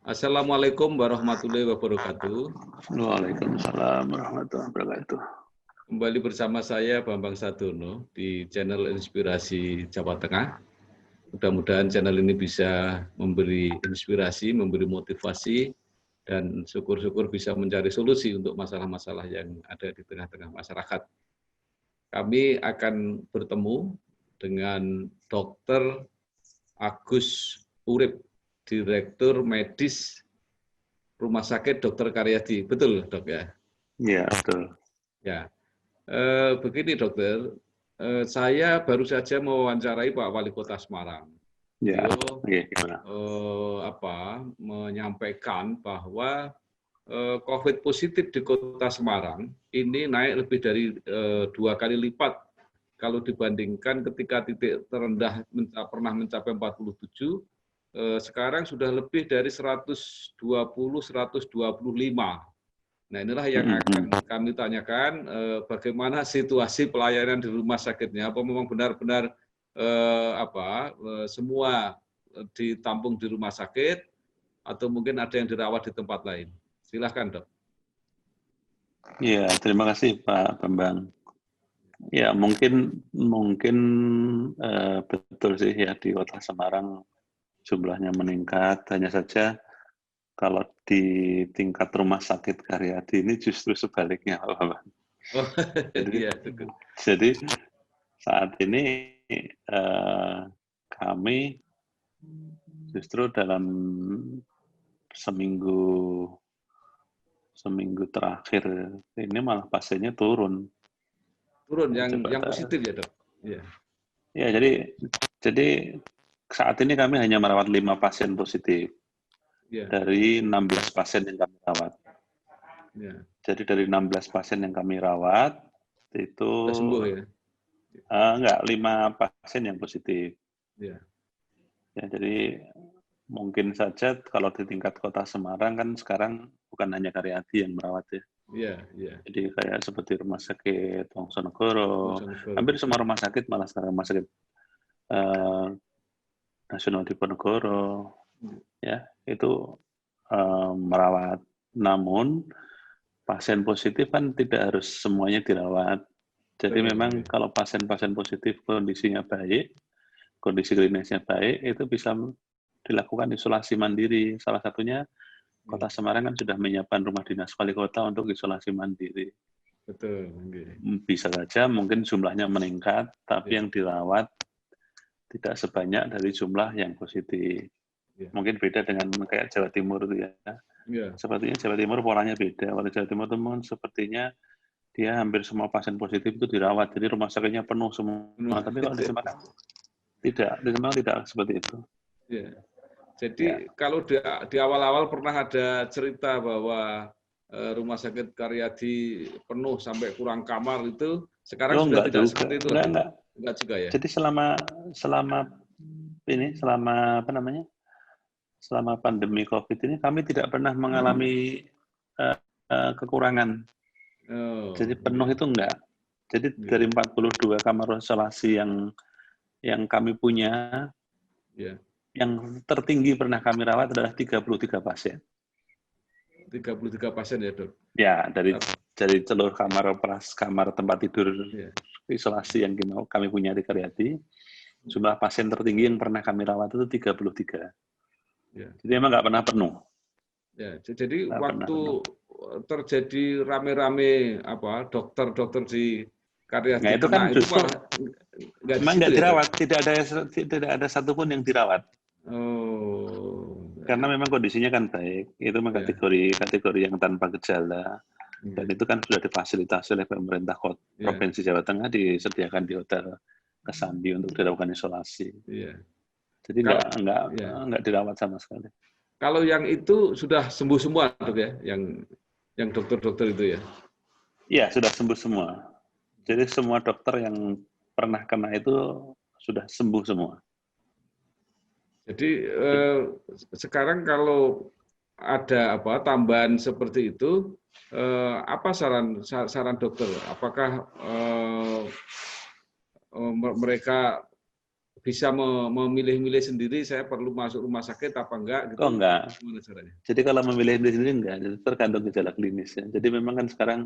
Assalamualaikum warahmatullahi wabarakatuh. Waalaikumsalam warahmatullahi wabarakatuh. Kembali bersama saya Bambang Sadono di channel Inspirasi Jawa Tengah. Mudah-mudahan channel ini bisa memberi inspirasi, memberi motivasi, dan syukur-syukur bisa mencari solusi untuk masalah-masalah yang ada di tengah-tengah masyarakat. Kami akan bertemu dengan Dr. Agus Urip, Direktur Medis Rumah Sakit Dr. Karyadi. Betul, Dok ya? Iya, betul. Ya, begini dokter, saya baru saja mewawancarai Pak Wali Kota Semarang. Ya, Beliau gimana? menyampaikan bahwa COVID positif di Kota Semarang ini naik lebih dari 2 kali lipat kalau dibandingkan ketika titik terendah pernah mencapai 47, sekarang sudah lebih dari 120, 125. Nah, inilah yang akan kami tanyakan, bagaimana situasi pelayanan di rumah sakitnya, apa memang benar-benar semua ditampung di rumah sakit, atau mungkin ada yang dirawat di tempat lain. Silahkan, Dok. Iya, terima kasih Pak Bambang. Ya, mungkin betul sih ya di Kota Semarang jumlahnya meningkat. Hanya saja kalau di tingkat rumah sakit Karyadi ini justru sebaliknya, Pak Bambang. Oh, Jadi, iya, jadi saat ini kami justru dalam seminggu terakhir ini malah pasiennya turun. turun Ya, yang positif ya, Dok? Iya. Ya, jadi saat ini kami hanya merawat 5 pasien positif Iya. dari 16 pasien yang kami rawat. Iya. Jadi dari 16 pasien yang kami rawat itu Sudah sembuh ya? enggak, 5 pasien yang positif. Iya. Ya, jadi mungkin saja kalau di tingkat Kota Semarang kan sekarang bukan hanya Karyadi yang merawat ya. Iya, iya. Jadi kayak seperti Rumah Sakit Wongsonegoro, Bojonegoro, hampir betul. semua rumah sakit malah sekarang Rumah Sakit Nasional Diponegoro, ya itu merawat. Namun pasien positif kan tidak harus semuanya dirawat. Jadi Betul, memang iya. kalau pasien-pasien positif kondisinya baik, kondisi klinisnya baik, itu bisa dilakukan isolasi mandiri. Salah satunya Kota Semarang kan sudah menyiapkan rumah dinas wali kota untuk isolasi mandiri. Betul, iya. Bisa saja mungkin jumlahnya meningkat, tapi Iya. yang dirawat tidak sebanyak dari jumlah yang positif. Iya. Mungkin beda dengan kayak Jawa Timur itu ya. Iya. Sepertinya Jawa Timur polanya beda. Kalau Jawa Timur teman sepertinya dia hampir semua pasien positif itu dirawat. Jadi rumah sakitnya penuh semua. Tapi kalau di Semarang tidak. Di Semarang tidak seperti itu. Iya. Jadi Ya. kalau di awal-awal pernah ada cerita bahwa Rumah Sakit Karyadi penuh sampai kurang kamar itu, sekarang sudah Enggak tidak juga. seperti itu lagi. Enggak juga ya. Jadi selama pandemi COVID ini kami tidak pernah mengalami kekurangan. Oh, Jadi penuh iya. itu enggak. Jadi Iya. dari 42 kamar isolasi yang kami punya, Iya. yang tertinggi pernah kami rawat adalah 33 pasien. 33 pasien ya, Dok? Ya, dari seluruh kamar tempat tidur Iya. isolasi yang kami punya di Karyadi, jumlah pasien tertinggi yang pernah kami rawat itu 33. Ya. Jadi emang nggak pernah penuh. Ya, jadi Nggak waktu terjadi rame-rame dokter-dokter di Karyadi itu kan itu justru nggak di memang situ nggak ya, dirawat, Dok? tidak ada satupun yang dirawat. Oh. Karena memang kondisinya kan baik. Itu memang Ya. kategori yang tanpa gejala. Dan itu kan sudah difasilitasi oleh pemerintah Provinsi Jawa Tengah, disediakan di Hotel Kesambi untuk dilakukan isolasi. Iya. Jadi nggak dirawat sama sekali. Kalau yang itu sudah sembuh semua, Dok ya, yang dokter-dokter itu ya? Iya, sudah sembuh semua. Jadi semua dokter yang pernah kena itu sudah sembuh semua. Jadi sekarang kalau ada tambahan seperti itu, apa saran dokter? Apakah mereka bisa memilih-milih sendiri saya perlu masuk rumah sakit apa enggak gitu. Oh enggak. Gimana caranya? Jadi kalau memilih sendiri enggak, tergantung gejala klinisnya. Jadi memang kan sekarang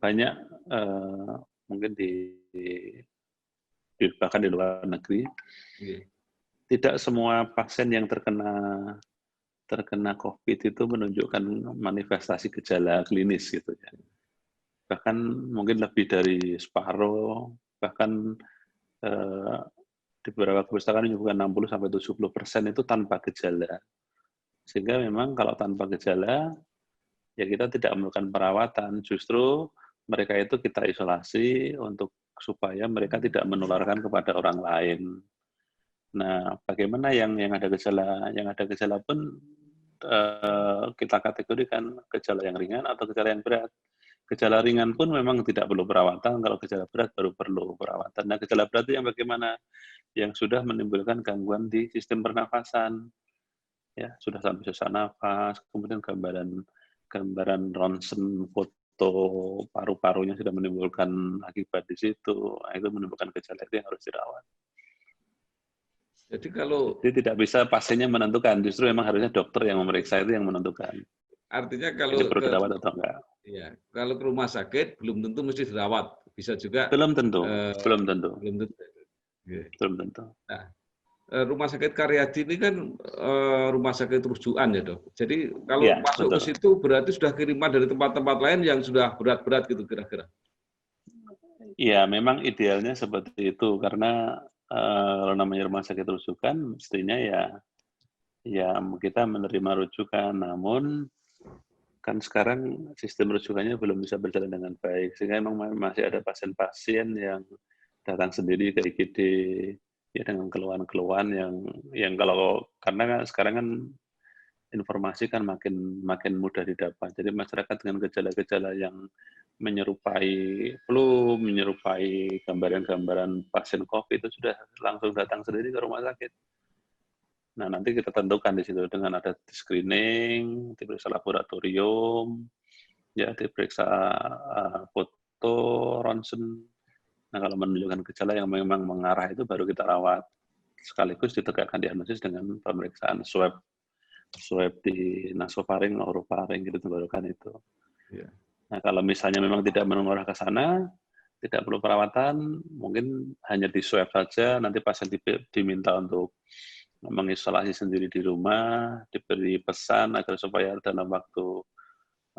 banyak mungkin bahkan di luar negeri, tidak semua pasien yang terkena COVID itu menunjukkan manifestasi gejala klinis gitu ya. Bahkan mungkin lebih dari separuh, bahkan di beberapa kepustakaan menyebutkan 60-70% itu tanpa gejala. Sehingga memang kalau tanpa gejala, ya kita tidak memerlukan perawatan. Justru mereka itu kita isolasi supaya mereka tidak menularkan kepada orang lain. Nah, bagaimana yang ada gejala pun kita kategorikan gejala yang ringan atau gejala yang berat. Gejala ringan pun memang tidak perlu perawatan, kalau gejala berat baru perlu perawatan. Nah, gejala berat itu yang bagaimana? Yang sudah menimbulkan gangguan di sistem pernafasan. Ya, sudah sampai sesak nafas, kemudian gambaran ronsen foto paru-parunya sudah menimbulkan akibat di situ. Nah, itu menimbulkan gejala itu yang harus dirawat. Jadi tidak bisa pasiennya menentukan, justru memang harusnya dokter yang memeriksa itu yang menentukan. Artinya kalau ini perlu dirawat atau enggak. Iya, kalau ke rumah sakit belum tentu mesti dirawat, bisa juga. Belum tentu. Belum tentu. Nah, Rumah Sakit Karyadi ini kan rumah sakit rujukan ya dok. Jadi kalau masuk ke situ berarti sudah kiriman dari tempat-tempat lain yang sudah berat-berat gitu kira-kira. Iya, memang idealnya seperti itu karena kalau namanya rumah sakit rujukan, mestinya ya kita menerima rujukan. Namun kan sekarang sistem rujukannya belum bisa berjalan dengan baik, sehingga memang masih ada pasien-pasien yang datang sendiri ke IGD ya dengan keluhan-keluhan yang kalau karena sekarang kan informasi kan makin mudah didapat. Jadi masyarakat dengan gejala-gejala yang menyerupai flu, menyerupai gambaran-gambaran pasien COVID itu sudah langsung datang sendiri ke rumah sakit. Nah, nanti kita tentukan di situ dengan ada screening, diperiksa laboratorium, ya diperiksa foto, ronsen. Nah, kalau menunjukkan gejala yang memang mengarah itu baru kita rawat. Sekaligus ditegakkan diagnosis dengan pemeriksaan swab di nasofaring, orofaring gitu tenggorokan itu. Yeah. Nah, kalau misalnya memang tidak mengarah ke sana, tidak perlu perawatan, mungkin hanya di swab saja, nanti pasien diminta untuk mengisolasi sendiri di rumah, diberi pesan agar supaya dalam waktu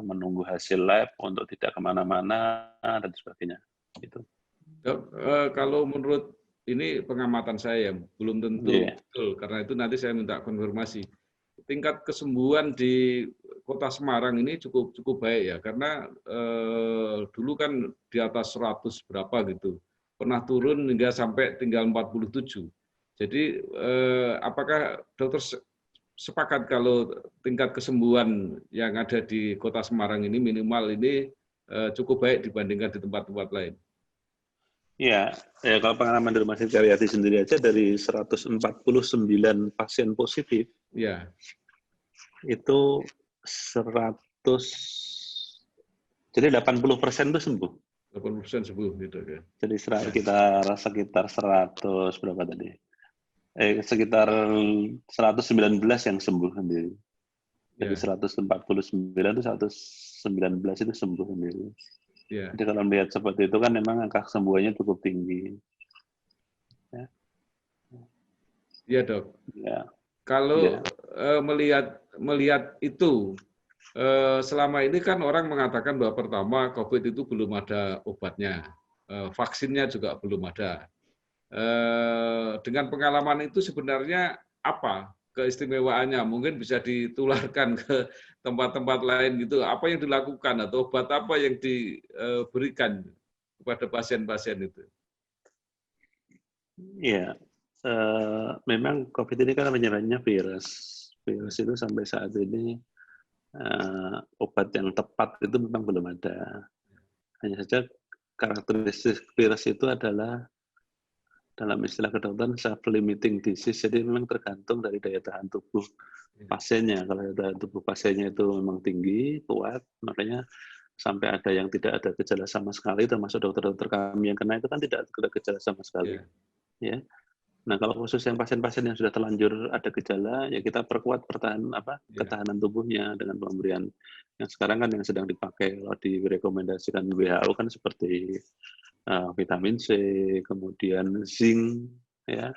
menunggu hasil lab untuk tidak kemana-mana dan sebagainya. Gitu. Dok, kalau menurut ini pengamatan saya belum tentu betul, karena itu nanti saya minta konfirmasi. Tingkat kesembuhan di Kota Semarang ini cukup baik ya, karena dulu kan di atas 100 berapa gitu, pernah turun hingga sampai tinggal 47. Jadi apakah dokter sepakat kalau tingkat kesembuhan yang ada di Kota Semarang ini minimal ini cukup baik dibandingkan di tempat-tempat lain? Ya, kalau pengalaman di Rumah Sakit Karyadi sendiri aja dari 149 pasien positif, ya, itu 100, jadi 80% itu sembuh. 80% sembuh gitu ya. Jadi sekitar 100 berapa tadi? Sekitar 119 yang sembuh sendiri. Jadi 149 itu 119 itu sembuh sendiri. Yeah. Jadi kalau melihat seperti itu kan memang angka kesembuhannya cukup tinggi. Iya dok. Ya. Kalau melihat itu, selama ini kan orang mengatakan bahwa pertama COVID itu belum ada obatnya, vaksinnya juga belum ada. Dengan pengalaman itu sebenarnya apa keistimewaannya? Mungkin bisa ditularkan ke tempat-tempat lain gitu. Apa yang dilakukan atau obat apa yang diberikan kepada pasien-pasien itu? Iya, memang COVID ini kan menyerangnya virus. Virus itu sampai saat ini obat yang tepat itu memang belum ada. Hanya saja karakteristik virus itu adalah dalam istilah kedokteran self-limiting disease, jadi memang tergantung dari daya tahan tubuh pasiennya. Kalau daya tahan tubuh pasiennya itu memang tinggi, kuat, makanya sampai ada yang tidak ada gejala sama sekali, termasuk dokter-dokter kami yang kena itu kan tidak ada gejala sama sekali. ya. Nah, kalau khusus yang pasien-pasien yang sudah terlanjur ada gejala, ya kita perkuat ketahanan tubuhnya dengan pemberian yang sekarang kan yang sedang dipakai kalau direkomendasikan WHO kan seperti vitamin C, kemudian zinc, ya.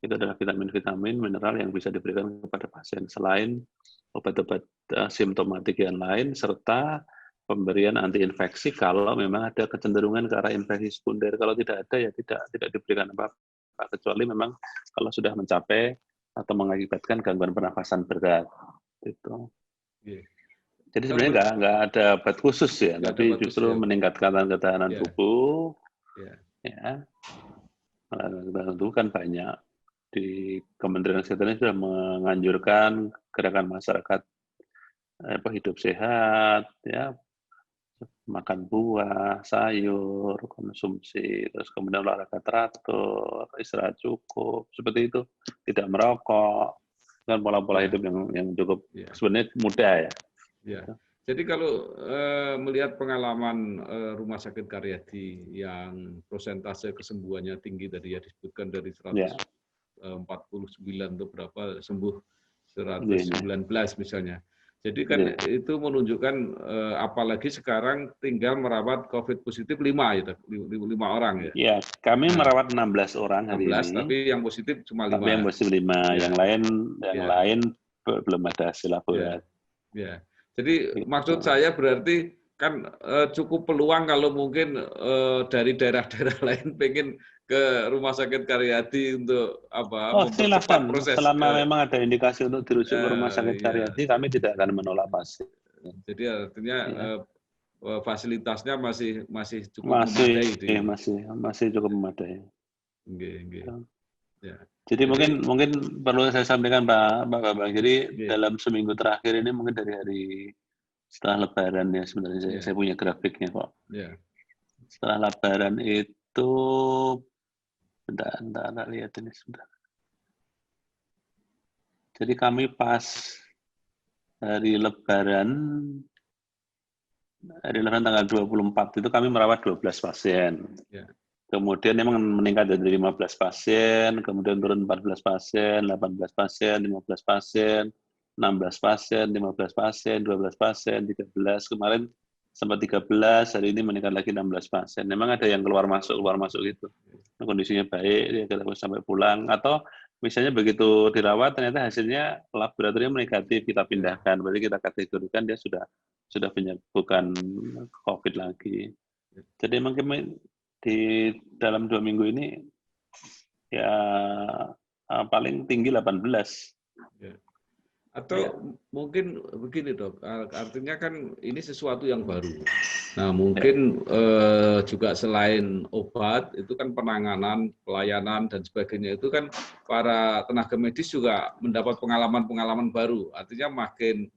Itu adalah vitamin-vitamin mineral yang bisa diberikan kepada pasien selain obat-obat simptomatik yang lain serta pemberian antiinfeksi kalau memang ada kecenderungan ke arah infeksi sekunder. Kalau tidak ada ya tidak diberikan apa-apa, kecuali memang kalau sudah mencapai atau mengakibatkan gangguan pernafasan berat gitu. Yeah. Jadi sebenarnya nggak ada obat khusus ya, tapi justru ya, meningkatkan ketahanan tubuh. Yeah. Ya, ketahanan tubuh kan banyak. Di Kementerian Kesehatan sudah menganjurkan gerakan masyarakat hidup sehat, ya, makan buah, sayur, konsumsi, terus kemudian olahraga teratur, istirahat cukup, seperti itu. Tidak merokok, kan pola-pola hidup yang cukup sebenarnya mudah ya. Ya. Jadi kalau melihat pengalaman Rumah Sakit Karyadi yang persentase kesembuhannya tinggi tadi ya, disebutkan dari 149 atau berapa sembuh 119 misalnya. Jadi kan itu menunjukkan apalagi sekarang tinggal merawat COVID positif 5 orang ya. Iya, kami merawat 16 orang hari 16, ini. tapi yang positif cuma 5. Tapi yang positif 5, yang lain belum ada hasil laboratorium. Ya. Jadi maksud saya berarti kan cukup peluang kalau mungkin dari daerah-daerah lain pengen ke Rumah Sakit Karyadi untuk mempercepat proses. Selama memang ada indikasi untuk dirujuk ke Rumah Sakit Karyadi, kami tidak akan menolak pasien. Jadi artinya fasilitasnya masih cukup memadai. Masih cukup memadai. Ya. Jadi mungkin perlu saya sampaikan Pak Bambang. Jadi dalam seminggu terakhir ini mungkin dari hari setelah Lebaran ya sebenarnya saya punya grafiknya kok. Setelah Lebaran itu, bentar lihat ini sebentar. Jadi kami pas hari Lebaran tanggal 24 itu kami merawat 12 pasien. Kemudian memang meningkat dari 15 pasien, kemudian turun 14 pasien, 18 pasien, 15 pasien, 16 pasien, 15 pasien, 12 pasien, 13, kemarin sempat 13, hari ini meningkat lagi 16 pasien. Memang ada yang keluar masuk gitu. Kondisinya baik, dia sampai pulang. Atau misalnya begitu dirawat, ternyata hasilnya laboratorium negatif, kita pindahkan. Berarti kita kategorikan dia sudah bukan COVID lagi. Jadi mungkin di dalam 2 minggu ini ya paling tinggi 18. Atau mungkin begini Dok, artinya kan ini sesuatu yang baru. Nah mungkin juga selain obat itu kan penanganan, pelayanan dan sebagainya itu kan para tenaga medis juga mendapat pengalaman-pengalaman baru. Artinya makin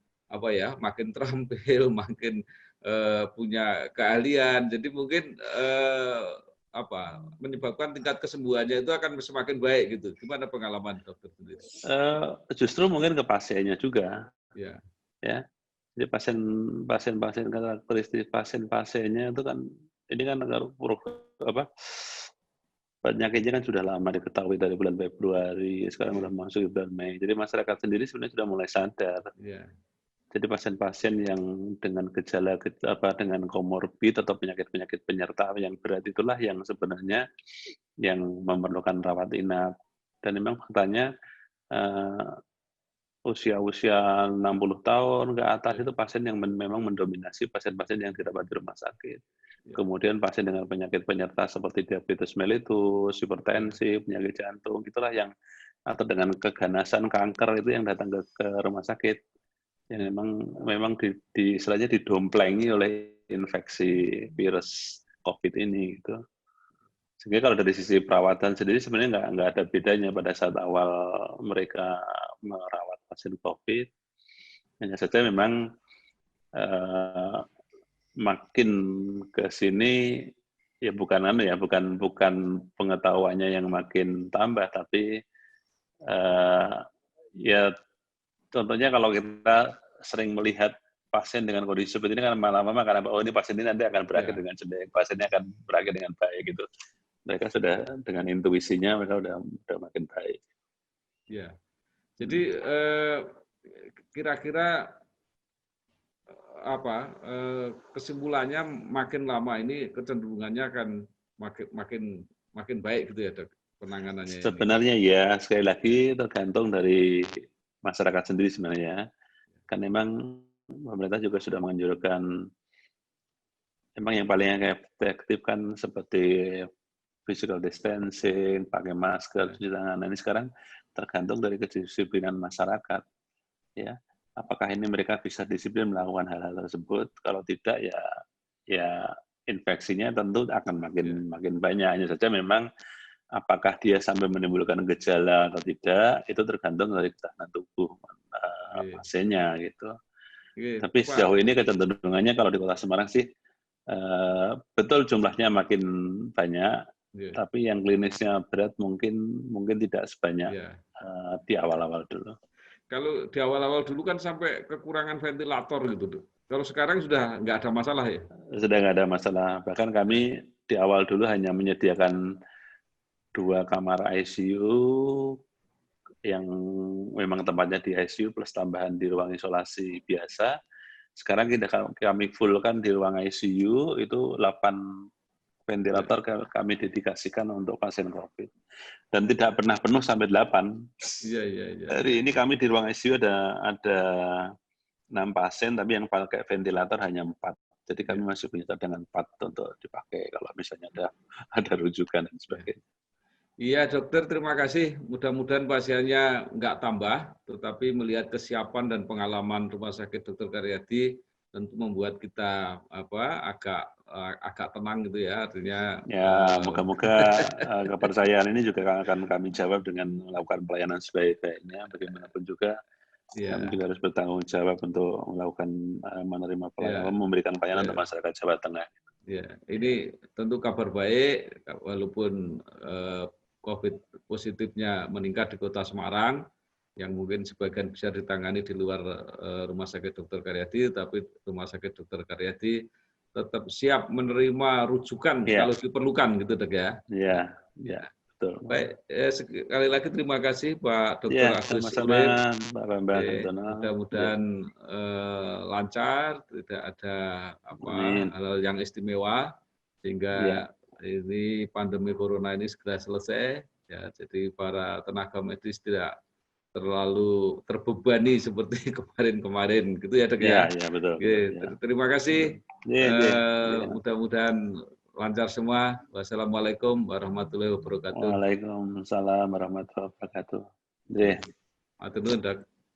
terampil, makin punya keahlian. Jadi mungkin menyebabkan tingkat kesembuhannya itu akan semakin baik gitu. Gimana pengalaman dokter sendiri? Justru mungkin ke pasiennya juga. Ya. Jadi pasien-pasien karakteristik pasien-pasiennya itu kan ini kan penyakitnya kan sudah lama diketahui dari bulan Februari, sekarang sudah masuk bulan Mei. Jadi masyarakat sendiri sebenarnya sudah mulai sadar. Jadi pasien-pasien yang dengan gejala dengan komorbid atau penyakit-penyakit penyerta yang berat itulah yang sebenarnya yang memerlukan rawat inap. Dan memang faktanya usia 60 tahun ke atas itu pasien yang memang mendominasi pasien-pasien yang dirawat di rumah sakit. Kemudian pasien dengan penyakit penyerta seperti diabetes mellitus, hipertensi, penyakit jantung, itulah yang atau dengan keganasan kanker itu yang datang ke rumah sakit. Yang memang istilahnya didomplengi oleh infeksi virus COVID ini gitu. Sehingga kalau dari sisi perawatan sendiri sebenarnya nggak ada bedanya pada saat awal mereka merawat pasien COVID. Hanya saja memang makin ke sini ya bukan pengetahuannya yang makin tambah, tapi ya contohnya kalau kita sering melihat pasien dengan kondisi seperti ini kan lama-lama karena ini pasien ini nanti akan berakhir dengan jelek, pasiennya akan berakhir dengan baik gitu. mereka sudah dengan intuisinya mereka udah makin baik. Ya. Jadi kira-kira apa kesimpulannya makin lama ini kecenderungannya akan makin baik gitu ya, Dok, penanganannya ini. Sebenarnya ya, sekali lagi tergantung dari masyarakat sendiri sebenarnya. Kan memang pemerintah juga sudah menganjurkan, memang yang paling efektif kan seperti physical distancing, pakai masker, cuci tangan. Nah, ini sekarang tergantung dari kedisiplinan masyarakat. Ya, apakah ini mereka bisa disiplin melakukan hal-hal tersebut? Kalau tidak, ya infeksinya tentu akan makin banyak. Hanya saja memang apakah dia sampai menimbulkan gejala atau tidak, itu tergantung dari ketahanan tubuh pasiennya gitu. Tapi sejauh ini kecenderungannya kalau di Kota Semarang sih betul jumlahnya makin banyak, tapi yang klinisnya berat mungkin tidak sebanyak di awal-awal dulu. Kalau di awal-awal dulu kan sampai kekurangan ventilator gitu, Dok. Kalau sekarang sudah nggak ada masalah ya? Sudah nggak ada masalah. Bahkan kami di awal dulu hanya menyediakan 2 kamar ICU yang memang tempatnya di ICU plus tambahan di ruang isolasi biasa. Sekarang kami fullkan di ruang ICU itu 8 ventilator kami dedikasikan untuk pasien COVID. Dan tidak pernah penuh sampai 8. Iya. Hari ini kami di ruang ICU ada 6 pasien, tapi yang pakai ventilator hanya 4. Jadi kami masih punya cadangan 4 untuk dipakai kalau misalnya ada rujukan dan sebagainya. Iya, dokter, terima kasih. Mudah-mudahan pasiennya nggak tambah, tetapi melihat kesiapan dan pengalaman Rumah Sakit Dr. Karyadi tentu membuat kita agak tenang gitu ya. Artinya ya moga-moga kepercayaan ini juga akan kami jawab dengan melakukan pelayanan sebaik-baiknya. Bagaimanapun juga kami juga harus bertanggung jawab untuk melakukan menerima pelayanan, memberikan pelayanan untuk masyarakat Jawa Tengah. Ya, ini tentu kabar baik walaupun COVID positifnya meningkat di Kota Semarang, yang mungkin sebagian bisa ditangani di luar Rumah Sakit Dr. Karyadi, tapi Rumah Sakit Dr. Karyadi tetap siap menerima rujukan kalau diperlukan, gitu, Dok ya. Iya, betul. Baik, sekali lagi terima kasih Pak Dr. Ya, Agus sama-sama, Pak Bambang. Mudah-mudahan lancar, tidak ada hal yang istimewa, sehingga ini pandemi corona ini segera selesai. Ya, jadi para tenaga medis tidak terlalu terbebani seperti kemarin-kemarin, gitu ya, Dok ya. Iya, betul. Terima kasih. Mudah-mudahan lancar semua. Wassalamualaikum warahmatullahi wabarakatuh. Waalaikumsalam warahmatullahi wabarakatuh. Matur nuwun, Dok.